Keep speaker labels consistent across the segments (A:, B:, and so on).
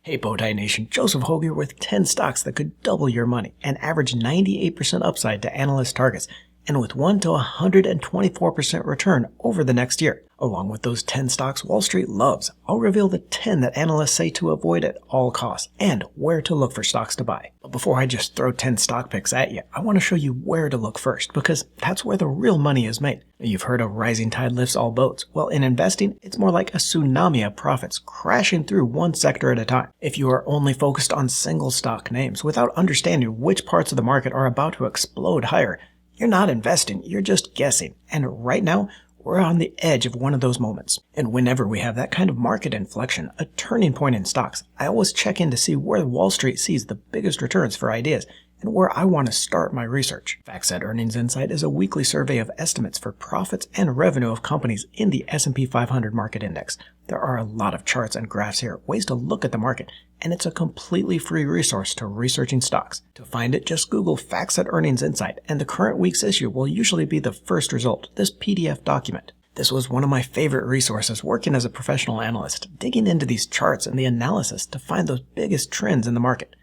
A: Hey Bowtie Nation, Joseph Hogue here with 10 stocks that could double your money and average 98% upside to analyst targets, and with 1 to 124% return over the next year. Along with those 10 stocks Wall Street loves, I'll reveal the 10 that analysts say to avoid at all costs, and where to look for stocks to buy. But before I just throw 10 stock picks at you, I want to show you where to look first, because that's where the real money is made. You've heard of rising tide lifts all boats. Well, in investing, it's more like a tsunami of profits crashing through one sector at a time. If you are only focused on single stock names without understanding which parts of the market are about to explode higher, you're not investing, you're just guessing. And right now, we're on the edge of one of those moments. And whenever we have that kind of market inflection, a turning point in stocks, I always check in to see where Wall Street sees the biggest returns for ideas and where I want to start my research. FactSet Earnings Insight is a weekly survey of estimates for profits and revenue of companies in the S&P 500 market index. There are a lot of charts and graphs here, ways to look at the market, and it's a completely free resource to researching stocks. To find it, just Google FactSet Earnings Insight, and the current week's issue will usually be the first result, this PDF document. This was one of my favorite resources working as a professional analyst, digging into these charts and the analysis to find those biggest trends in the market.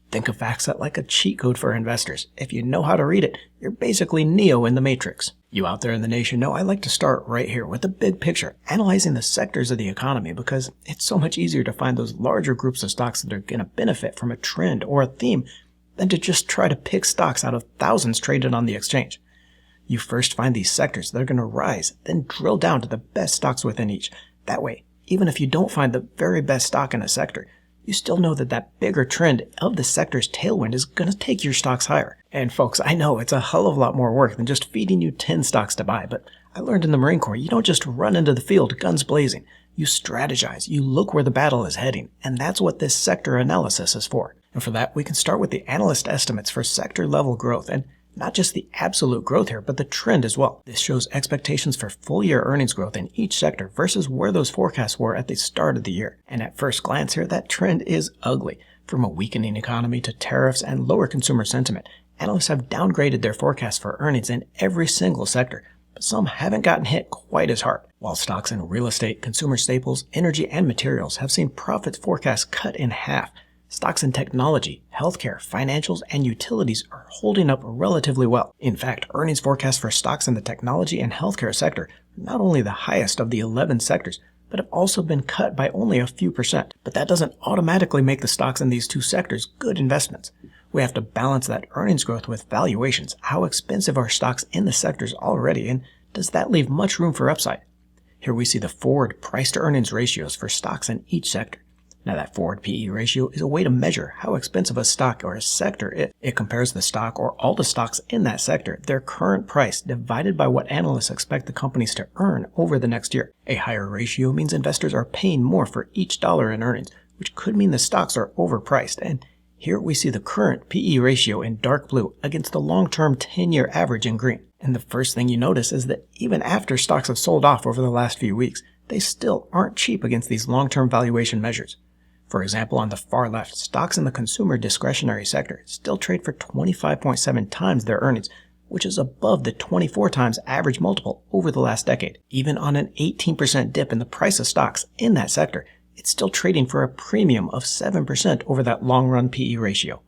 A: Think of FactSet like a cheat code for investors. If you know how to read it, you're basically Neo in the Matrix. You out there in the nation know I like to start right here with the big picture, analyzing the sectors of the economy, because it's so much easier to find those larger groups of stocks that are going to benefit from a trend or a theme than to just try to pick stocks out of thousands traded on the exchange. You first find these sectors that are going to rise, then drill down to the best stocks within each. That way, even if you don't find the very best stock in a sector, you still know that that bigger trend of the sector's tailwind is going to take your stocks higher. And folks, I know it's a hell of a lot more work than just feeding you 10 stocks to buy, but I learned in the Marine Corps, you don't just run into the field guns blazing. You strategize, you look where the battle is heading, and that's what this sector analysis is for. And for that, we can start with the analyst estimates for sector level growth, and not just the absolute growth here, but the trend as well. This shows expectations for full-year earnings growth in each sector versus where those forecasts were at the start of the year. And at first glance here, that trend is ugly. From a weakening economy to tariffs and lower consumer sentiment, analysts have downgraded their forecasts for earnings in every single sector, but some haven't gotten hit quite as hard. While stocks in real estate, consumer staples, energy, and materials have seen profits forecasts cut in half, stocks in technology, healthcare, financials, and utilities are holding up relatively well. In fact, earnings forecasts for stocks in the technology and healthcare sector are not only the highest of the 11 sectors, but have also been cut by only a few percent. But that doesn't automatically make the stocks in these two sectors good investments. We have to balance that earnings growth with valuations. How expensive are stocks in the sectors already, and does that leave much room for upside? Here we see the forward price-to-earnings ratios for stocks in each sector. Now that forward PE ratio is a way to measure how expensive a stock or a sector is. It compares the stock or all the stocks in that sector, their current price divided by what analysts expect the companies to earn over the next year. A higher ratio means investors are paying more for each dollar in earnings, which could mean the stocks are overpriced. And here we see the current PE ratio in dark blue against the long-term 10-year average in green. And the first thing you notice is that even after stocks have sold off over the last few weeks, they still aren't cheap against these long-term valuation measures. For example, on the far left, stocks in the consumer discretionary sector still trade for 25.7 times their earnings, which is above the 24 times average multiple over the last decade. Even on an 18% dip in the price of stocks in that sector, it's still trading for a premium of 7% over that long-run PE ratio.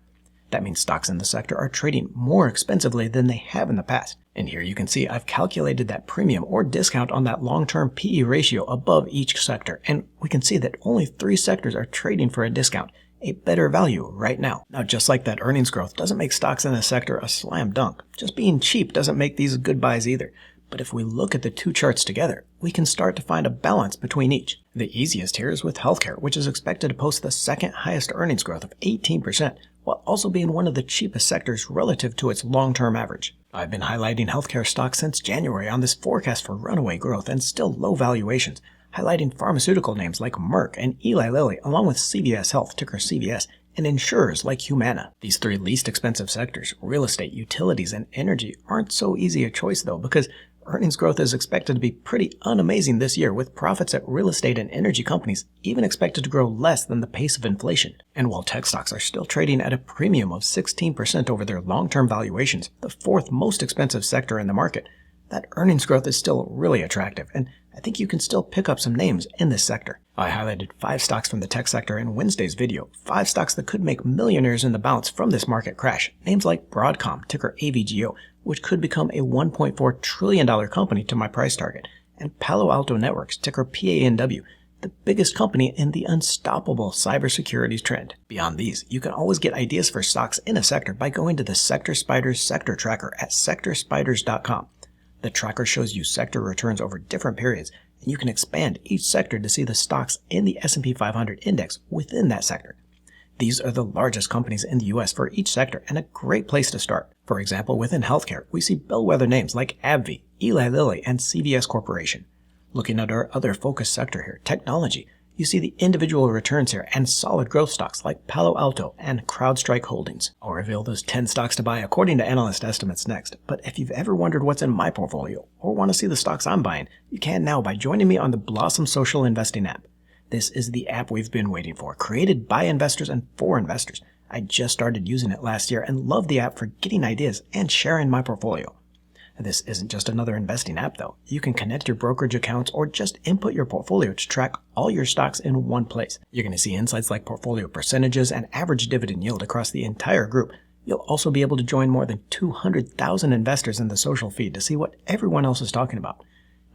A: That means stocks in the sector are trading more expensively than they have in the past. And here you can see I've calculated that premium or discount on that long-term PE ratio above each sector. And we can see that only 3 sectors are trading for a discount, a better value right now. Now, just like that earnings growth doesn't make stocks in the sector a slam dunk, just being cheap doesn't make these good buys either. But if we look at the two charts together, we can start to find a balance between each. The easiest here is with healthcare, which is expected to post the second highest earnings growth of 18%, while also being one of the cheapest sectors relative to its long-term average. I've been highlighting healthcare stocks since January on this forecast for runaway growth and still low valuations, highlighting pharmaceutical names like Merck and Eli Lilly, along with CVS Health, ticker CVS, and insurers like Humana. These 3 least expensive sectors, real estate, utilities, and energy, aren't so easy a choice though, because earnings growth is expected to be pretty unamazing this year, with profits at real estate and energy companies even expected to grow less than the pace of inflation. And while tech stocks are still trading at a premium of 16% over their long-term valuations, the 4th most expensive sector in the market, that earnings growth is still really attractive. And I think you can still pick up some names in this sector. I highlighted 5 stocks from the tech sector in Wednesday's video, 5 stocks that could make millionaires in the bounce from this market crash. Names like Broadcom, ticker AVGO, which could become a $1.4 trillion company to my price target, and Palo Alto Networks, ticker PANW, the biggest company in the unstoppable cybersecurity trend. Beyond these, you can always get ideas for stocks in a sector by going to the Sector Spiders Sector Tracker at sectorspiders.com. The tracker shows you sector returns over different periods, and you can expand each sector to see the stocks in the S&P 500 index within that sector. These are the largest companies in the US for each sector and a great place to start. For example, within healthcare, we see bellwether names like AbbVie, Eli Lilly, and CVS Corporation. Looking at our other focus sector here, technology, you see the individual returns here and solid growth stocks like Palo Alto and CrowdStrike Holdings. I'll reveal those 10 stocks to buy according to analyst estimates next, but if you've ever wondered what's in my portfolio or want to see the stocks I'm buying, you can now by joining me on the Blossom Social Investing app. This is the app we've been waiting for, created by investors and for investors. I just started using it last year and love the app for getting ideas and sharing my portfolio. This isn't just another investing app though. You can connect your brokerage accounts or just input your portfolio to track all your stocks in one place. You're going to see insights like portfolio percentages and average dividend yield across the entire group. You'll also be able to join more than 200,000 investors in the social feed to see what everyone else is talking about.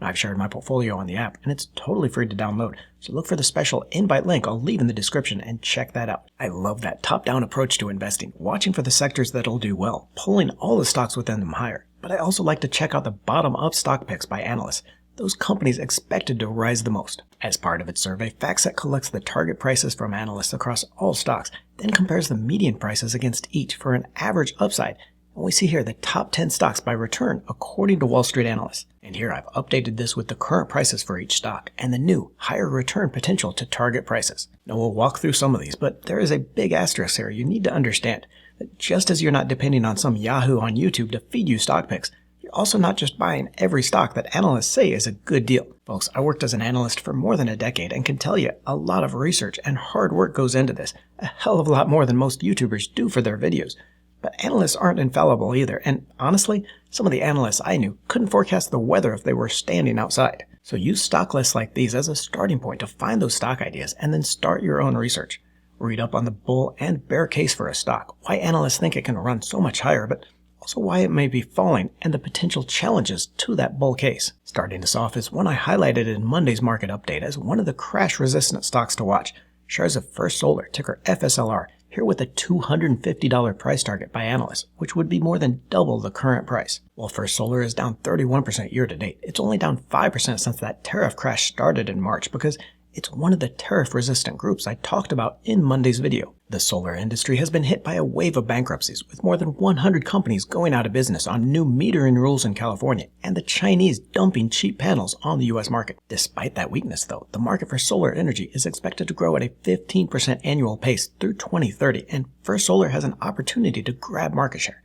A: I've shared my portfolio on the app, and it's totally free to download, so look for the special invite link I'll leave in the description and check that out. I love that top-down approach to investing, watching for the sectors that'll do well, pulling all the stocks within them higher. But I also like to check out the bottom-up stock picks by analysts, those companies expected to rise the most. As part of its survey, FactSet collects the target prices from analysts across all stocks, then compares the median prices against each for an average upside. And we see here the top 10 stocks by return according to Wall Street analysts. And here I've updated this with the current prices for each stock and the new higher return potential to target prices. Now we'll walk through some of these, but there is a big asterisk here you need to understand. That just as you're not depending on some Yahoo on YouTube to feed you stock picks, you're also not just buying every stock that analysts say is a good deal. Folks, I worked as an analyst for more than a decade and can tell you a lot of research and hard work goes into this, a hell of a lot more than most YouTubers do for their videos. But analysts aren't infallible either, and honestly, some of the analysts I knew couldn't forecast the weather if they were standing outside. So use stock lists like these as a starting point to find those stock ideas and then start your own research. Read up on the bull and bear case for a stock, why analysts think it can run so much higher, but also why it may be falling and the potential challenges to that bull case. Starting us off is one I highlighted in Monday's market update as one of the crash-resistant stocks to watch. Shares of First Solar, ticker FSLR, here with a $250 price target by analysts, which would be more than double the current price. While First Solar is down 31% year to date, it's only down 5% since that tariff crash started in March because it's one of the tariff-resistant groups I talked about in Monday's video. The solar industry has been hit by a wave of bankruptcies, with more than 100 companies going out of business on new metering rules in California, and the Chinese dumping cheap panels on the U.S. market. Despite that weakness, though, the market for solar energy is expected to grow at a 15% annual pace through 2030, and First Solar has an opportunity to grab market share.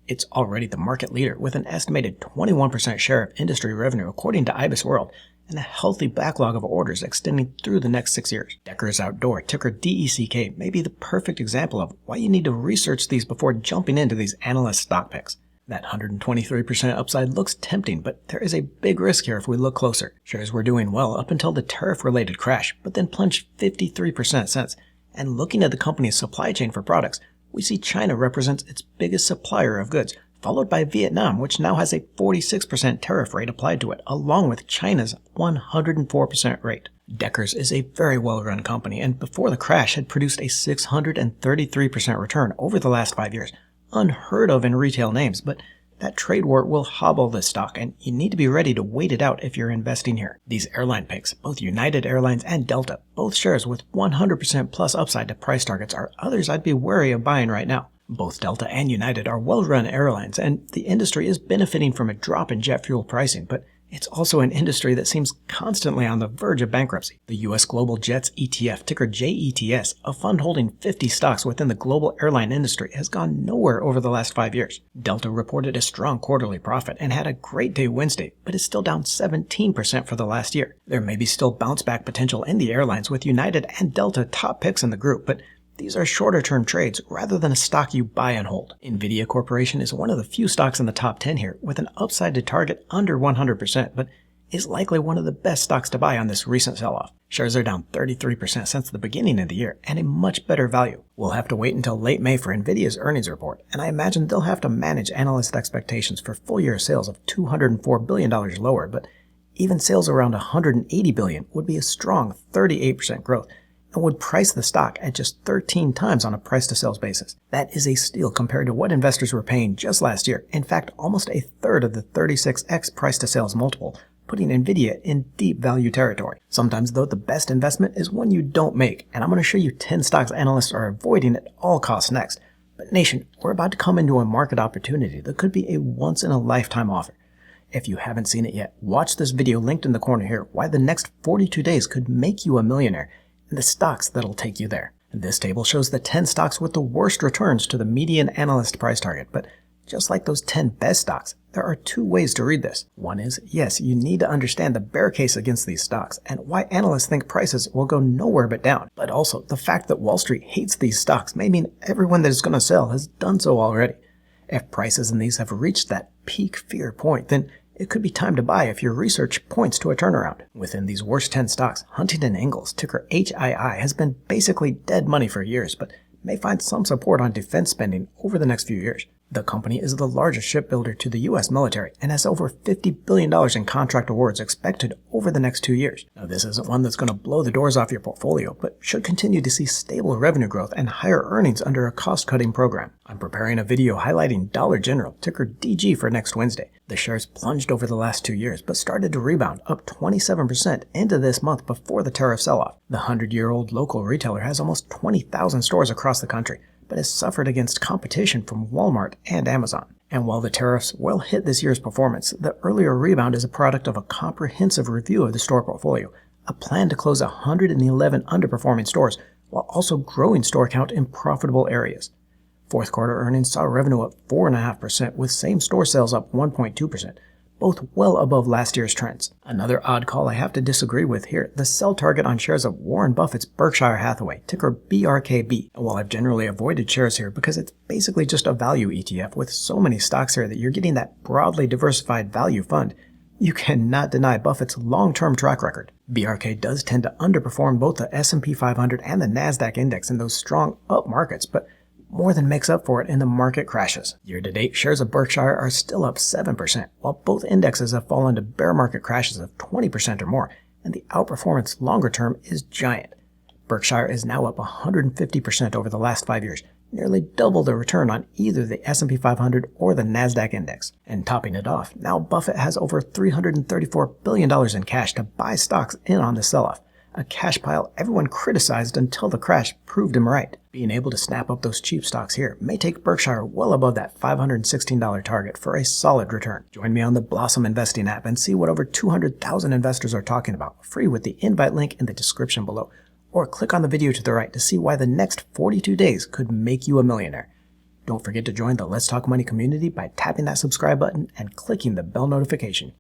A: It's already the market leader with an estimated 21% share of industry revenue according to IBIS World, and a healthy backlog of orders extending through the next 6 years. Deckers Outdoor, ticker DECK, may be the perfect example of why you need to research these before jumping into these analyst stock picks. That 123% upside looks tempting, but there is a big risk here if we look closer. Shares were doing well up until the tariff-related crash, but then plunged 53% since. And looking at the company's supply chain for products, we see China represents its biggest supplier of goods, followed by Vietnam, which now has a 46% tariff rate applied to it, along with China's 104% rate. Deckers is a very well-run company, and before the crash had produced a 633% return over the last 5 years. Unheard of in retail names, but that trade war will hobble this stock, and you need to be ready to wait it out if you're investing here. These airline picks, both United Airlines and Delta, both shares with 100% plus upside to price targets, are others I'd be wary of buying right now. Both Delta and United are well-run airlines, and the industry is benefiting from a drop in jet fuel pricing, but it's also an industry that seems constantly on the verge of bankruptcy. The U.S. Global Jets ETF, ticker JETS, a fund holding 50 stocks within the global airline industry, has gone nowhere over the last 5 years. Delta reported a strong quarterly profit and had a great day Wednesday, but is still down 17% for the last year. There may be still bounce-back potential in the airlines with United and Delta top picks in the group, but these are shorter-term trades rather than a stock you buy and hold. Nvidia Corporation is one of the few stocks in the top 10 here with an upside to target under 100%, but is likely one of the best stocks to buy on this recent sell-off. Shares are down 33% since the beginning of the year and a much better value. We'll have to wait until late May for Nvidia's earnings report, and I imagine they'll have to manage analyst expectations for full-year sales of $204 billion lower, but even sales around $180 billion would be a strong 38% growth and would price the stock at just 13 times on a price-to-sales basis. That is a steal compared to what investors were paying just last year. In fact, almost a third of the 36x price-to-sales multiple, putting Nvidia in deep value territory. Sometimes, though, the best investment is one you don't make, and I'm going to show you 10 stocks analysts are avoiding at all costs next. But nation, we're about to come into a market opportunity that could be a once-in-a-lifetime offer. If you haven't seen it yet, watch this video linked in the corner here, why the next 42 days could make you a millionaire, and the stocks that'll take you there. And this table shows the 10 stocks with the worst returns to the median analyst price target, but just like those 10 best stocks, there are two ways to read this. One is, yes, you need to understand the bear case against these stocks and why analysts think prices will go nowhere but down. But also, the fact that Wall Street hates these stocks may mean everyone that is going to sell has done so already. If prices in these have reached that peak fear point, then it could be time to buy if your research points to a turnaround. Within these worst 10 stocks, Huntington Ingalls, ticker HII, has been basically dead money for years, but may find some support on defense spending over the next few years. The company is the largest shipbuilder to the U.S. military and has over $50 billion in contract awards expected over the next 2 years. Now, this isn't one that's going to blow the doors off your portfolio, but should continue to see stable revenue growth and higher earnings under a cost-cutting program. I'm preparing a video highlighting Dollar General, ticker DG, for next Wednesday. The shares plunged over the last 2 years, but started to rebound, up 27% into this month before the tariff sell-off. The 100-year-old local retailer has almost 20,000 stores across the country, but has suffered against competition from Walmart and Amazon. And while the tariffs will hit this year's performance, the earlier rebound is a product of a comprehensive review of the store portfolio, a plan to close 111 underperforming stores, while also growing store count in profitable areas. Fourth quarter earnings saw revenue up 4.5%, with same-store sales up 1.2%, both well above last year's trends. Another odd call I have to disagree with here, the sell target on shares of Warren Buffett's Berkshire Hathaway, ticker BRKB. And while I've generally avoided shares here because it's basically just a value ETF with so many stocks here that you're getting that broadly diversified value fund, you cannot deny Buffett's long-term track record. BRK does tend to underperform both the S&P 500 and the NASDAQ index in those strong up markets, but more than makes up for it in the market crashes. Year-to-date, shares of Berkshire are still up 7%, while both indexes have fallen to bear market crashes of 20% or more, and the outperformance longer term is giant. Berkshire is now up 150% over the last 5 years, nearly double the return on either the S&P 500 or the NASDAQ index. And topping it off, now Buffett has over $334 billion in cash to buy stocks in on the sell-off, a cash pile everyone criticized until the crash proved him right. Being able to snap up those cheap stocks here may take Berkshire well above that $516 target for a solid return. Join me on the Blossom Investing app and see what over 200,000 investors are talking about, free with the invite link in the description below. Or click on the video to the right to see why the next 42 days could make you a millionaire. Don't forget to join the Let's Talk Money community by tapping that subscribe button and clicking the bell notification.